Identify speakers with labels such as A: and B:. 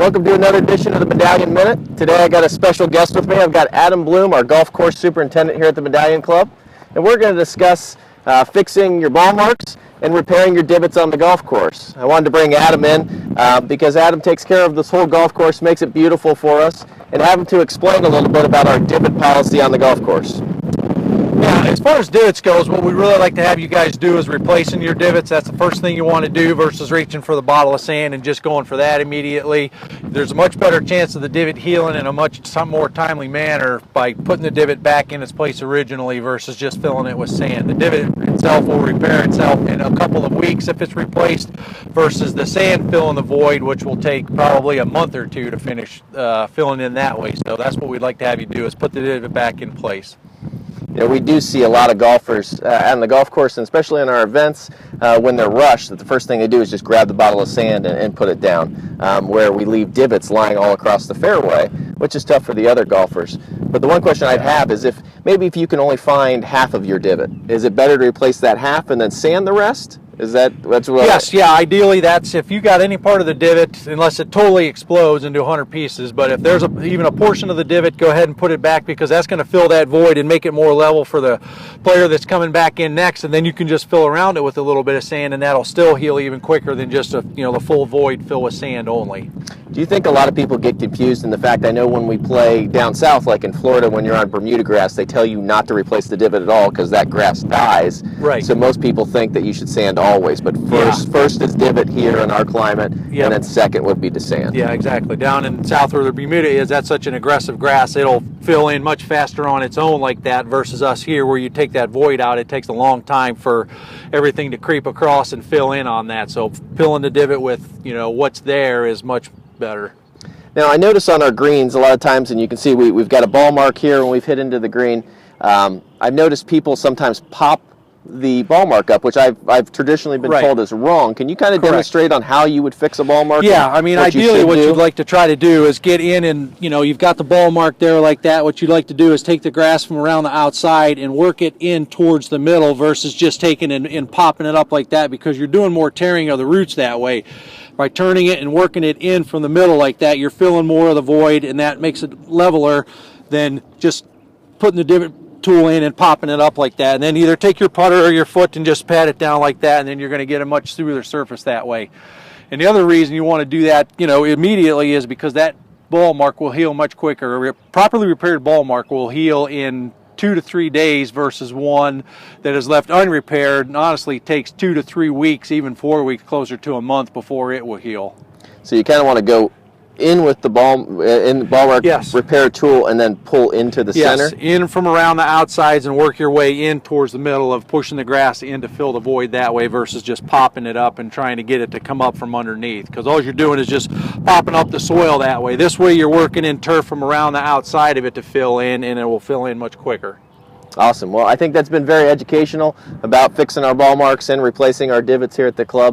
A: Welcome to another edition of the Medallion Minute. Today I got a special guest with me. I've got Adam Bloom, our golf course superintendent here at the Medallion Club, and we're going to discuss fixing your ball marks and repairing your divots on the golf course. I wanted to bring Adam in because Adam takes care of this whole golf course, makes it beautiful for us, and have him to explain a little bit about our divot policy on the golf course.
B: Yeah, as far as divots goes, what we really like to have you guys do is replacing your divots. That's the first thing you want to do versus reaching for the bottle of sand and just going for that immediately. There's a much better chance of the divot healing in a much more timely manner by putting the divot back in its place originally versus just filling it with sand. The divot itself will repair itself in a couple of weeks if it's replaced versus the sand filling the void, which will take probably a month or two to finish filling in that way. So that's what we'd like to have you do, is put the divot back in place.
A: You know, we do see a lot of golfers on the golf course, and especially in our events, when they're rushed, that the first thing they do is just grab the bottle of sand and put it down, where we leave divots lying all across the fairway, which is tough for the other golfers. But the one question I'd have is if you can only find half of your divot, is it better to replace that half and then sand the rest? That's what?
B: Yes, yeah, ideally that's if you got any part of the divot, unless it totally explodes into 100 pieces, but if there's even a portion of the divot, go ahead and put it back, because that's going to fill that void and make it more level for the player that's coming back in next, and then you can just fill around it with a little bit of sand, and that'll still heal even quicker than just the full void fill with sand only.
A: Do you think a lot of people get confused in the fact, I know when we play down south, like in Florida, when you're on Bermuda grass, they tell you not to replace the divot at all because that grass dies.
B: Right.
A: So most people think that you should sand always, but first is divot here in our climate,
B: Yep.
A: and then second would be to sand.
B: Yeah, exactly. Down in south where the Bermuda is, that's such an aggressive grass, it'll fill in much faster on its own like that versus us here where you take that void out, it takes a long time for everything to creep across and fill in on that. So filling the divot with, what's there is much better.
A: Now I notice on our greens a lot of times, and you can see we've got a ball mark here when we've hit into the green. I've noticed people sometimes pop the ball mark up, which I've traditionally been told is wrong. Can you kind of demonstrate on how you would fix a ball mark?
B: Yeah, I mean, ideally what you'd like to try to do is get in and, you've got the ball mark there like that. What you'd like to do is take the grass from around the outside and work it in towards the middle versus just taking and popping it up like that, because you're doing more tearing of the roots that way. By turning it and working it in from the middle like that, you're filling more of the void, and that makes it leveler than just putting the divot tool in and popping it up like that. And then either take your putter or your foot and just pat it down like that, and then you're going to get a much smoother surface that way. And the other reason you want to do that, immediately is because that ball mark will heal much quicker. A properly repaired ball mark will heal in 2 to 3 days versus one that is left unrepaired, and honestly takes 2 to 3 weeks, even 4 weeks, closer to a month before it will heal.
A: So you kind of want to go in with the ball mark repair tool and then pull into the center?
B: Yes, in from around the outsides and work your way in towards the middle, of pushing the grass in to fill the void that way versus just popping it up and trying to get it to come up from underneath, because all you're doing is just popping up the soil that way. This way you're working in turf from around the outside of it to fill in, and it will fill in much quicker.
A: Awesome. Well, I think that's been very educational about fixing our ball marks and replacing our divots here at the club.